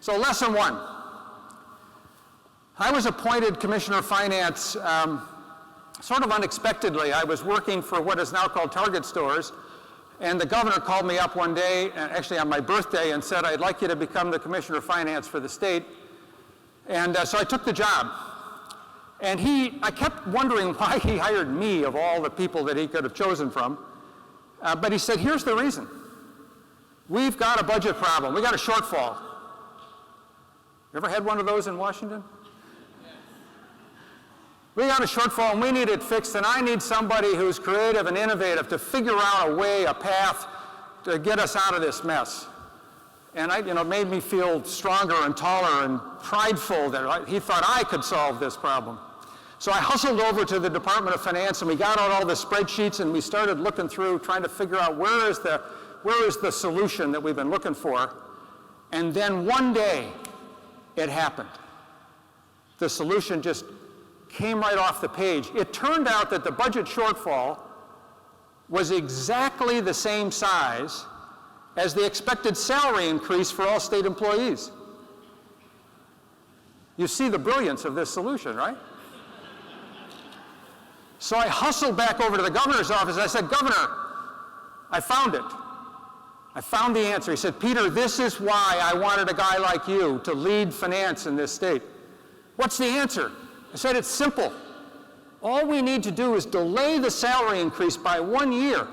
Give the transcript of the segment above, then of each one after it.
So lesson one. I was appointed Commissioner of Finance sort of unexpectedly. I was working for what is now called Target Stores, and the governor called me up one day, actually on my birthday, and said, I'd like you to become the Commissioner of Finance for the state. And so I took the job. And I kept wondering why he hired me of all the people that he could have chosen from. But he said, here's the reason. We've got a budget problem. We got a shortfall. You ever had one of those in Washington? We got a shortfall and we need it fixed, and I need somebody who's creative and innovative to figure out a way, a path to get us out of this mess. And it made me feel stronger and taller and prideful that he thought I could solve this problem. So I hustled over to the Department of Finance and we got out all the spreadsheets and we started looking through, trying to figure out where is the solution that we've been looking for. And then one day, it happened. The solution just came right off the page. It turned out that the budget shortfall was exactly the same size as the expected salary increase for all state employees. You see the brilliance of this solution, right? So I hustled back over to the governor's office. I said, Governor, I found it. I found the answer. He said, Peter, this is why I wanted a guy like you to lead finance in this state. What's the answer? I said, it's simple. All we need to do is delay the salary increase by 1 year,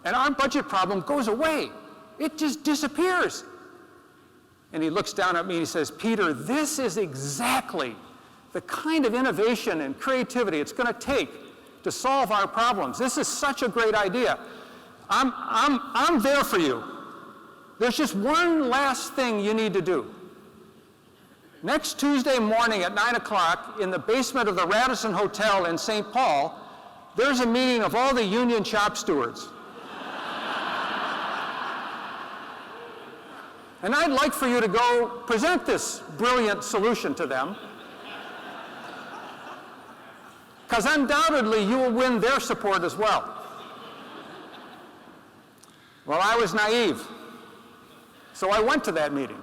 and our budget problem goes away. It just disappears. And he looks down at me and he says, Peter, this is exactly the kind of innovation and creativity it's going to take to solve our problems. This is such a great idea. I'm there for you. There's just one last thing you need to do. Next Tuesday morning at 9 o'clock in the basement of the Radisson Hotel in St. Paul, there's a meeting of all the union shop stewards. And I'd like for you to go present this brilliant solution to them, because undoubtedly you will win their support as well. Well, I was naive, so I went to that meeting.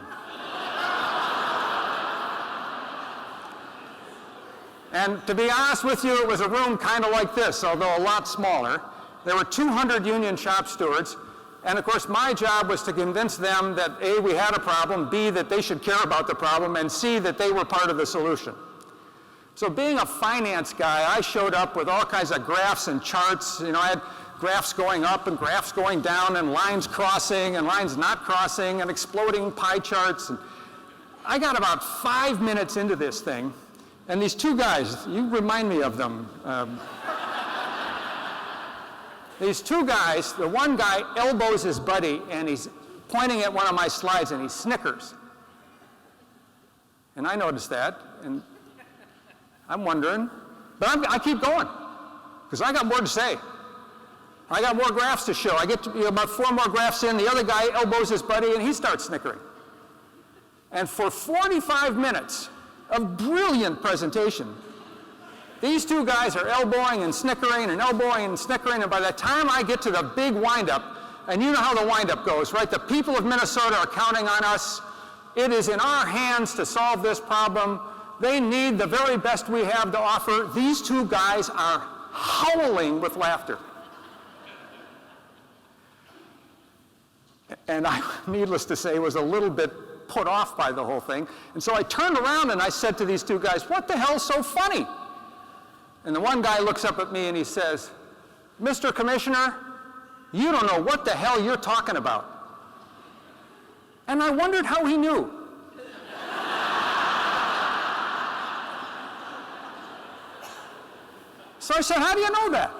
And to be honest with you, it was a room kind of like this, although a lot smaller. There were 200 union shop stewards, and of course my job was to convince them that A, we had a problem, B, that they should care about the problem, and C, that they were part of the solution. So being a finance guy, I showed up with all kinds of graphs and charts. I had graphs going up and graphs going down and lines crossing and lines not crossing and exploding pie charts. And I got about 5 minutes into this thing, and these two guys, you remind me of them. These two guys, the one guy elbows his buddy and he's pointing at one of my slides and he snickers. And I noticed that, and I'm wondering, but I keep going, because I got more to say. I got more graphs to show. I get to, about 4 more graphs in, the other guy elbows his buddy and he starts snickering. And for 45 minutes of brilliant presentation, these two guys are elbowing and snickering and elbowing and snickering, and by the time I get to the big windup, and you know how the windup goes, right? The people of Minnesota are counting on us. It is in our hands to solve this problem. They need the very best we have to offer. These two guys are howling with laughter. And I, needless to say, was a little bit put off by the whole thing. And so I turned around and I said to these two guys, what the hell's so funny? And the one guy looks up at me and he says, Mr. Commissioner, you don't know what the hell you're talking about. And I wondered how he knew. So I said, how do you know that?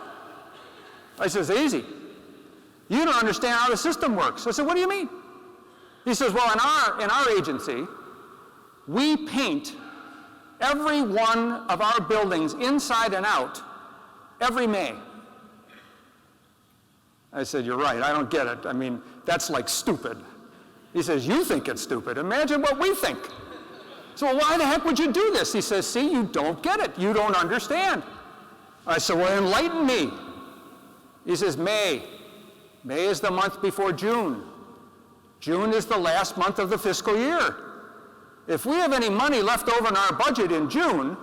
I says, easy. You don't understand how the system works. I said, what do you mean? He says, well, in our agency, we paint every one of our buildings inside and out every May. I said, you're right, I don't get it. I mean, that's like stupid. He says, you think it's stupid. Imagine what we think. So why the heck would you do this? He says, see, you don't get it. You don't understand. I said, well, enlighten me. He says, May. May is the month before June. June is the last month of the fiscal year. If we have any money left over in our budget in June,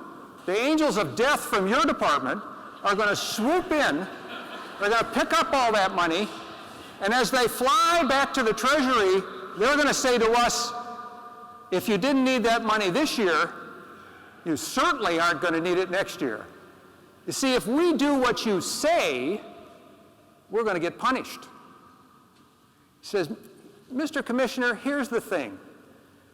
the angels of death from your department are going to swoop in, they're going to pick up all that money, and as they fly back to the Treasury, they're going to say to us, if you didn't need that money this year, you certainly aren't going to need it next year. You see, if we do what you say, we're going to get punished. He says, Mr. Commissioner, here's the thing.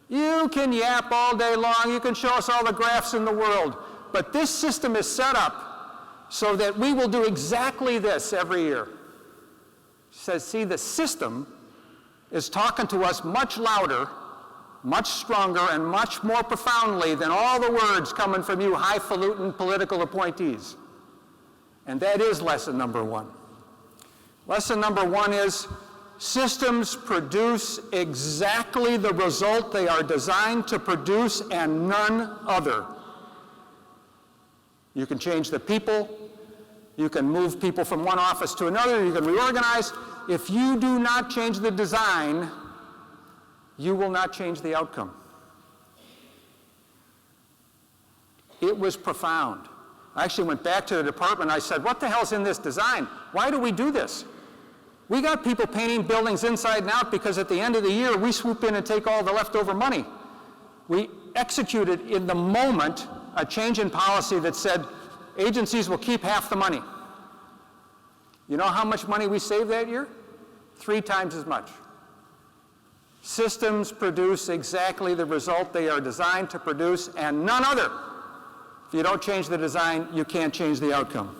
You can yap all day long, you can show us all the graphs in the world, but this system is set up so that we will do exactly this every year. He says, see, the system is talking to us much louder, much stronger, and much more profoundly than all the words coming from you highfalutin political appointees. And that is lesson number one. Lesson number one is systems produce exactly the result they are designed to produce and none other. You can change the people, you can move people from one office to another, you can reorganize. If you do not change the design, you will not change the outcome. It was profound. I actually went back to the department and I said, what the hell's in this design? Why do we do this? We got people painting buildings inside and out because at the end of the year, we swoop in and take all the leftover money. We executed in the moment a change in policy that said agencies will keep half the money. You know how much money we saved that year? 3 times as much. Systems produce exactly the result they are designed to produce and none other. If you don't change the design, you can't change the outcome.